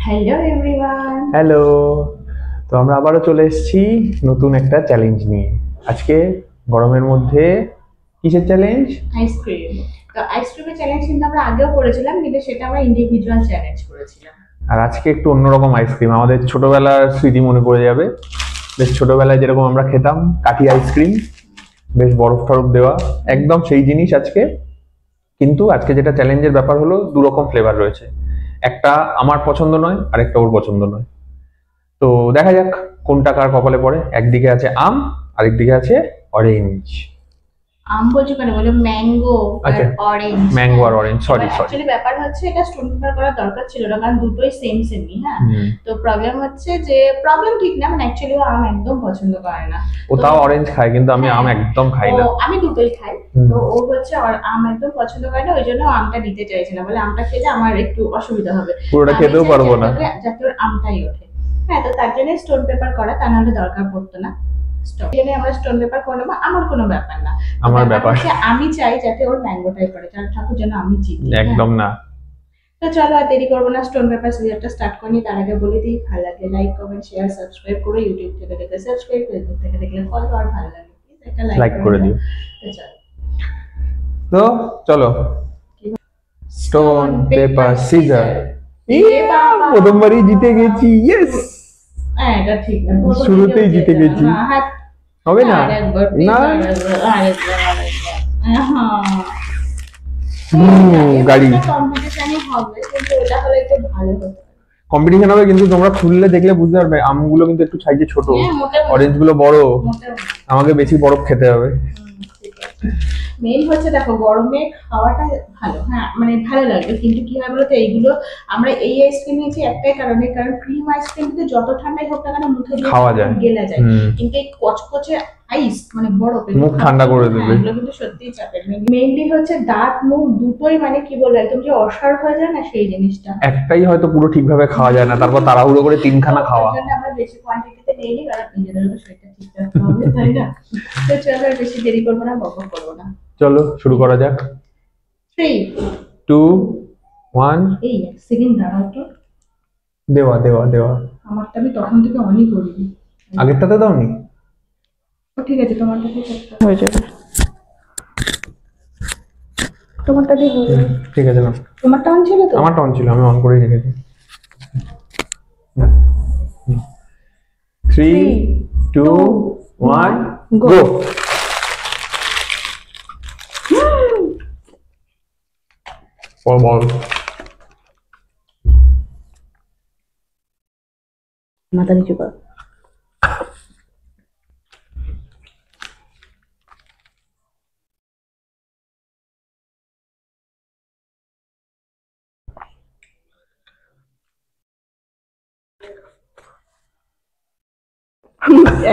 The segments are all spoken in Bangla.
Hello everyone. হ্যালো। তো আমরা আবারও চলে এসেছি নতুন একটা চ্যালেঞ্জ নিয়ে। আজকে গরমের মধ্যে কিসের চ্যালেঞ্জ? আইসক্রিম। তো আইসক্রিমের চ্যালেঞ্জ কিন্তু আমরা আগেও করেছিলাম, কিন্তু সেটা আমরা ইন্ডিভিজুয়াল চ্যালেঞ্জ করেছিলাম। আর আজকে একটু অন্যরকম আইসক্রিম, আমাদের ছোটবেলার স্মৃতি মনে পড়ে যাবে। বেশ ছোটবেলায় যেরকম আমরা খেতাম কাঠি আইসক্রিম, বেশ বরফ টরফ দেওয়া, একদম সেই জিনিস আজকে। কিন্তু আজকে যেটা চ্যালেঞ্জের ব্যাপার হলো, দু রকম ফ্লেভার রয়েছে। একটা আমার পছন্দ নয়, আর একটা ওর পছন্দ নয়। তো দেখা যাক কোনটা কার কপালে পড়ে। একদিকে আছে আম, আরেকদিকে আছে অরেঞ্জ। আম বলছো কেন, বলে ম্যাঙ্গো আর আচ্ছা, অরেঞ্জ। ম্যাঙ্গো আর অরেঞ্জ, সরি এবার সরি। অ্যাকচুয়ালি ব্যাপার হচ্ছে, এটা স্টোন পেপার করার দরকার ছিল না, কারণ দুটোই সেম সেমই। হ্যাঁ, তো প্রবলেম হচ্ছে যে, প্রবলেম ঠিক না, মানে অ্যাকচুয়ালি ও আম একদম পছন্দ করে না। ও তো তাও অরেঞ্জ খায়, কিন্তু আমি আম হ্যাঁ, একদম খাই ও না। আমি দুটোই খাই। হুম। তো ও হচ্ছে আম একদম পছন্দ করে না, ওই জন্য ও আমটা দিতে চাইছে না, বলে আমটা খেলে আমার একটু অসুবিধা হবে। তো পুরোটা আমি খেতেও চাই পারবো যাতে না। যাতে ওর আমটাই ওঠে। হ্যাঁ, তো তার জন্য স্টোন পেপার করা, তা নাহলে দরকার পড়তো না। এই জন্য আমরা স্টোন পেপার করে নেবো, আমার কোনো ব্যাপার না। তো আমার ব্যাপার ব্যাপার। হচ্ছে, আমি চাই যাতে ওর ম্যাঙ্গোটাই পড়ে, কারণ ঠাকুর যেন আমি জিতি। হ্যাঁ, একদম না। তো চলো আর দেরি করবো না, স্টোন পেপার সিজারটা স্টার্ট করিনি। তার আগে বলে দিই, ভালো লাগলে লাইক কমেন্ট শেয়ার সাবস্ক্রাইব করো। ইউটিউব থেকে দেখলে সাবস্ক্রাইব, ফেসবুক থেকে দেখলে ফলো, আর ভালো লাগলে প্লিজ একটা লাইক লাইক করে করে দিও। দিও। তো চলো। তো চলো, stone stone paper paper scissor. Scissor. এ বাবা, প্রথমবারই জিতে গেছি, ইয়েস। হ্যাঁ এটা ঠিক না, শুরুতেই জিতে গেছি। না, হ্যাঁ। হবে না? আরেকবার প্লিজ, না। আরেকবার। হ্যাঁ, গাড়ি। কম্পিটিশনই হবে, কিন্তু এটা হলে একটু ভালো হতো। কম্পিটিশন হবে, কিন্তু তোমরা খুললে দেখলে বুঝতে পারবে আমগুলো কিন্তু একটু সাইজে ছোট, হ্যাঁ, মোটামুটি অরেঞ্জ গুলো বড়। মোটামুটি। আমাকে বেশি বরফ খেতে হবে। ঠিক আছে। মেইন হচ্ছে, দেখো গরমে খাওয়াটা ভালো, হ্যাঁ মানে ভালো লাগবে, কিন্তু কি হয় বলতো, এইগুলো আমরা এই আইসক্রিম নিয়েছি একটাই কারণে, কারণ ক্রিম আইসক্রিম কিন্তু যত ঠান্ডাই হোক না কেন মুখে দিয়ে খাওয়া যায়। গেলা যায়। হুম। কিন্তু এই কচকচে আইস মানে বরফ, মুখ ঠান্ডা করে দেবে। এগুলো কিন্তু সত্যিই চাপের। মেইনলি হচ্ছে দাঁত মুখ দুটোই, মানে কি বলবো, একদম যে অসার হয়ে যায় না সেই জিনিসটা। একটাই হয়তো পুরো ঠিকভাবে খাওয়া যায় না, তারপর তাড়াহুড়ো করে তিনখানা তো খাওয়া। ওই জন্য আমরা বেশি কোয়ান্টিটিতে নিইনি, কারণ নিজেদেরও শরীরটা ঠিক রাখতে হবে, তাই না? তো চলো আর বেশি দেরি করবো না, বকবক করবো না। চলো শুরু করা যাক। 3, 2, 1। এই এক সেকেন্ড দাঁড়াও তো। দেওয়া দেওয়া দেওয়া। আমারটা আমি তখন থেকে অনই করিনি। আগেরটাতে দাওনি? ও ঠিক আছে, তোমারটা দিয়ে হয়ে যাবে। তোমারটা দিয়ে হয়ে যাবে। ঠিক আছে না। তোমারটা অন ছিল তো? আমারটা অন ছিল, আমি অন করেই রেখেছি। 3, 2, 1, গো। বল বল। মাথা নিচু কর।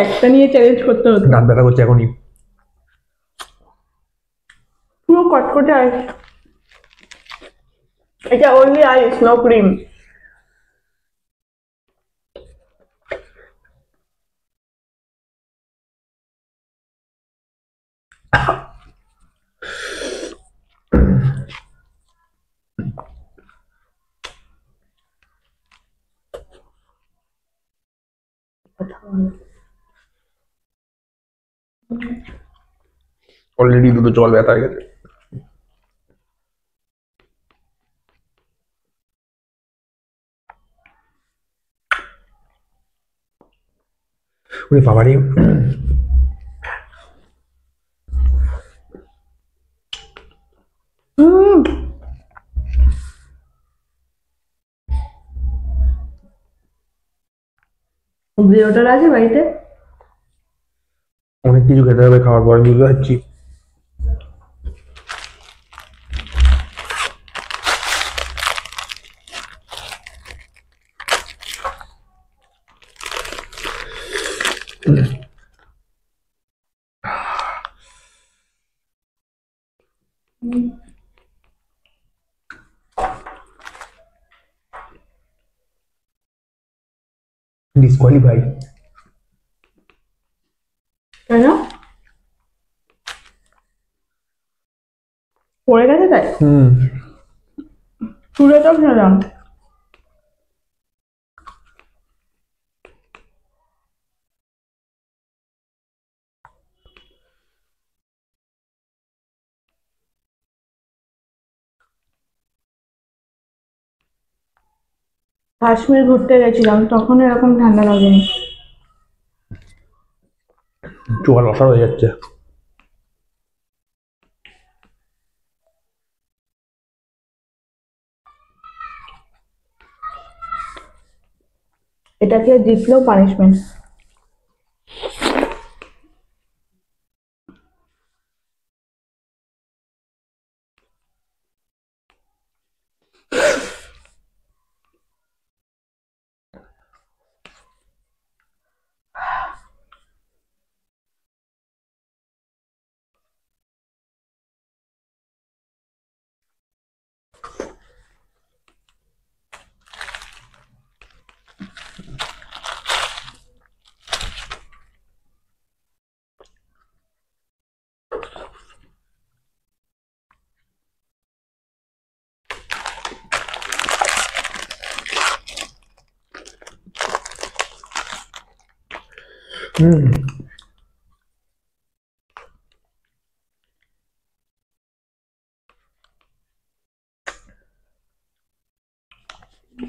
একটা নিয়ে চ্যালেঞ্জ করতে হতো। দাঁত ব্যথা করছে এখনই। পুরো কটকটে আইস। এটা অনলি আইস, নো ক্রিম। অলরেডি দুটো জল ব্যথা হয়ে গেছে। ওরে বাবারে। ব্রিওটার আছে বাড়িতে? অনেক কিছু খেতে হবে খাওয়ার পর, বুঝতে পারছি। ডিসকোয়ালিফাই। কেন? পড়ে গেছে তাই? হুম। তুলে তো ফেলাম। কাশ্মীর ঘুরতে গেছিলাম, তখন এরকম ঠান্ডা লাগেনি। চোয়াল অসাড় হয়ে যাচ্ছে। এটাকে জিতলেও পানিশমেন্ট।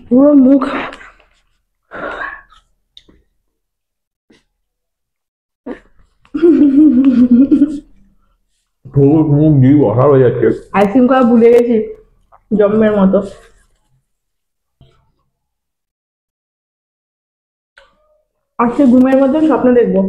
পুরো মুখ মুখ দিয়ে অসাড় হয়ে যাচ্ছে। আইসক্রিম খাওয়া ভুলে গেছি, জম্মের মতো। আজকে ঘুমের মধ্যে স্বপ্ন দেখবো।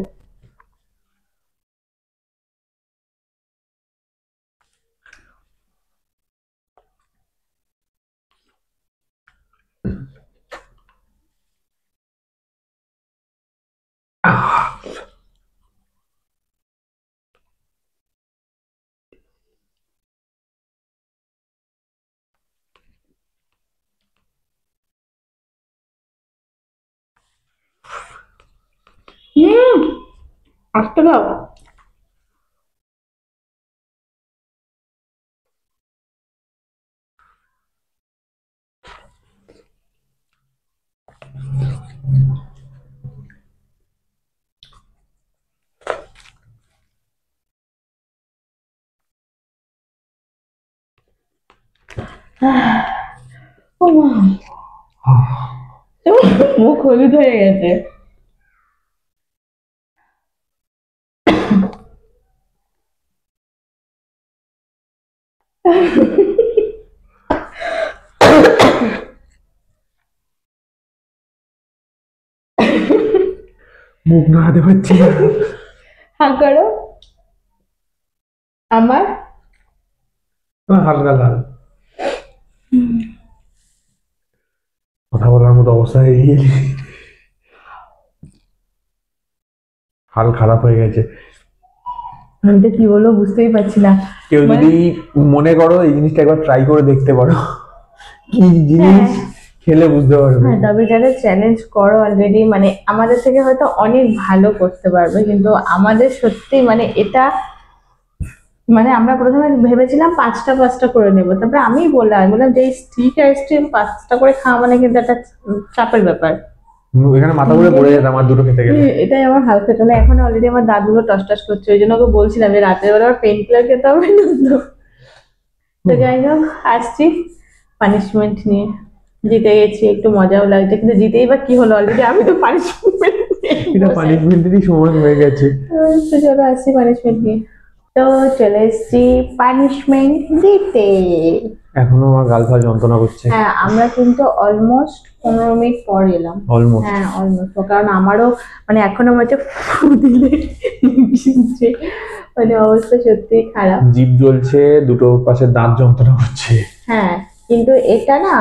আজকে দাও। ও মা, মুখ হলুদ হয়ে গেছে। মুখ নাড়াতে পারছি না। হা করো। আমার হালকা লাল, কথা বলার মতো অবস্থা হয়ে গিয়েছে। হাল খারাপ হয়ে গেছে। আমি তো কি বলবো বুঝতেই পারছি না। কেউ যদি মনে করো এই জিনিসটা একবার ট্রাই করে দেখতে পারো, কি জিনিস খেলে বুঝতে পারবে। হ্যাঁ, তবে যারা চ্যালেঞ্জ করো অলরেডি, মানে আমাদের থেকে হয়তো অনেক ভালো করতে পারবে, কিন্তু আমাদের সত্যি মানে এটা, মানে আমরা প্রথমে ভেবেছিলাম পাঁচটা করে নেবো, তারপরে আমি বললাম যে স্টিক আইসক্রিম 5টা করে খাওয়া মানে কিন্তু একটা চাপের ব্যাপার। এখানে মাথা ঘুরে পড়ে যেত আমার দুটো খেতে গেলে। এটাই আমার হাল খেতে না, এখন অলরেডি আমার দাঁতগুলো টস করছে, ওই জন্য ওকে বলছিলাম যে রাতের বেলা আমার পেন কিলার খেতে হবে না তো। তো যাই হোক, আসছি পানিশমেন্ট নিয়ে। জিতে গেছি, একটু মজাও লাগছে, কিন্তু জিতেই বা কি হলো, অলরেডি আমি তো পানিশমেন্ট এটা পানিশমেন্টেরই সময় হয়ে গেছে। তো চলো আসছি পানিশমেন্ট নিয়ে। তো চলে এসছি পানিশমেন্ট দিতে। এখনো আমার গাল ফাল যন্ত্রণা করছে। হ্যাঁ, আমরা কিন্তু অলমোস্ট 15 মিনিট পর এলাম। অলমোস্ট। হ্যাঁ অলমোস্ট, কারণ আমারও মানে এখনো মনে ফু দিলে ভিজছে, মানে অবস্থা সত্যি খারাপ। জিভ জ্বলছে, দুটো পাশে দাঁত যন্ত্রণা করছে। হ্যাঁ, কিন্তু এটা না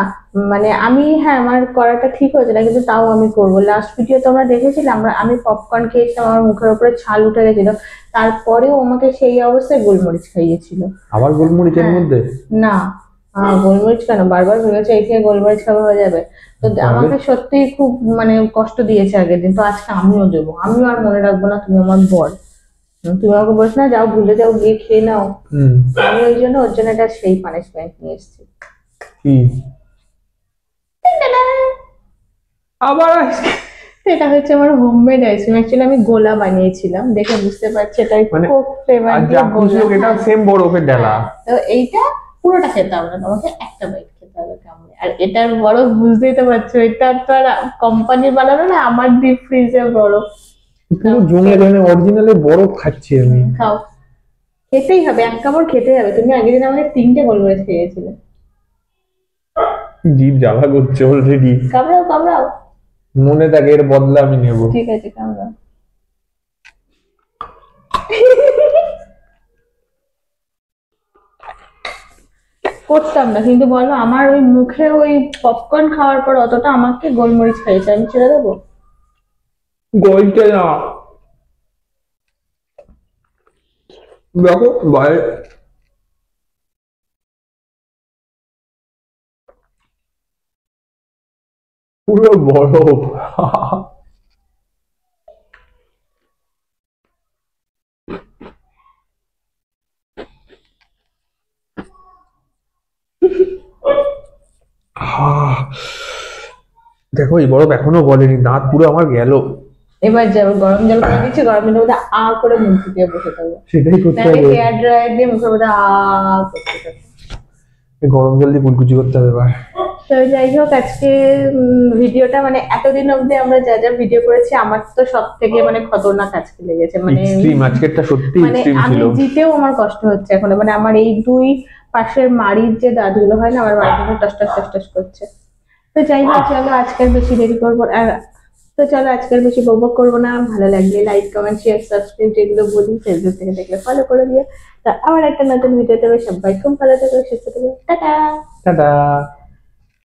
মানে আমি, হ্যাঁ আমার করাটা ঠিক হয়েছে না, কিন্তু তাও আমি করবো। লাস্ট ভিডিও তোমরা দেখেছিলাম, আমি পপকর্ন খেয়েছিলাম, আমার মুখের উপরে ছাল উঠে গেছিল, তারপরেও আমাকে সেই অবস্থায় গোলমরিচ খাইয়েছিল। আবার গোলমরিচের মধ্যে? না, গোলমরিচ কেন, বারবার ভেবেছে এই খেয়ে গোলমরিচ খাওয়া হয়ে যাবে। তো আমাকে সত্যি খুব মানে কষ্ট দিয়েছে আগের দিন, তো আজকে আমিও দেবো। আমিও আর মনে রাখবো না, তুমি আমার বর, তুমি আমাকে বলছো না যাও ভুলে যাও গিয়ে খেয়ে নাও। আমি ওই জন্য ওর জন্য একটা সেই পানিশমেন্ট নিয়ে এসেছি। কি আবার? এটা হচ্ছে আমার হোমমেড আইসক্রিম, অ্যাকচুয়ালি আমি গোলা বানিয়েছিলাম, দেখে বুঝতে পারছি এটা কোক ফ্লেভার দিয়ে গোলা। এটা সেম বরফের ডালা। তো এইটা পুরোটা খেতে হবে না, তোমাকে একটা বাইট খেতে হবে কামড়ে। আর এটার বরফ বুঝতেই তো পারছো, এটা তো আর কোম্পানির বানানো না, আমার ডিপ ফ্রিজের বরফ। পুরো জমে জমে অরিজিনালি বরফ খাচ্ছি আমি। খাও, খেতেই হবে, এক কামড় খেতেই হবে। তুমি আগের দিন আমাকে 3টে গোলমরিচ খেয়েছিলে। জিভ জ্বালা করছে অলরেডি। কামড়াও কামড়াও। মনে থাকে এর বদলা আমি নেব। ঠিক আছে কামড়াও। করতাম না, কিন্তু বলো আমার ওই মুখে ওই পপকর্ন খাওয়ার পর অতটা আমাকে গোলমরিচ খাইয়েছে, আমি ছেড়ে দেবো? গলছে না, দেখো বাইরে পুরো বরফ। আহ, দেখো এই বরফ এখনো গলেনি, দাঁত পুরো আমার গেল। এবার যাবো, গরম জল করে দিচ্ছি, গরম জলের মধ্যে আ করে মুখ দিয়ে বসে থাকবো, সেটাই করতে নাহলে হবে, হেয়ার ড্রায়ার দিয়ে মুখের মধ্যে আ করতে থাকবো। এই গরম জল দিয়ে কুলকুচি করতে হবে এবার। তো যাই হোক, আজকে ভিডিওটা মানে এতদিন অবধি আমরা যা যা ভিডিও করেছি, আমার তো সব থেকে মানে খতরনাক আজকে লেগেছে। মানে এক্সট্রিম, আজকেরটা সত্যি মানে এক্সট্রিম আমি ছিল। জিতেও আমার কষ্ট হচ্ছে এখন, মানে আমার এই দুই পাশের মাড়ির যে দাঁতগুলো হয় না, আমার বাড়িতে টস টস টস টস করছে। তো যাই হোক, চলো আজকের বেশি দেরি করবো তো চলো আজকের বেশি বকবক করবো না। ভালো লাগলে লাইক কমেন্ট শেয়ার সাবস্ক্রাইব যেগুলো বলি, ফেসবুক থেকে দেখলে ফলো করে দিয়ে। তা আবার একটা নতুন ভিডিওতে সবাই খুব ভালো থাকবে, সুস্থ থাকবে, টাটা। টাটা।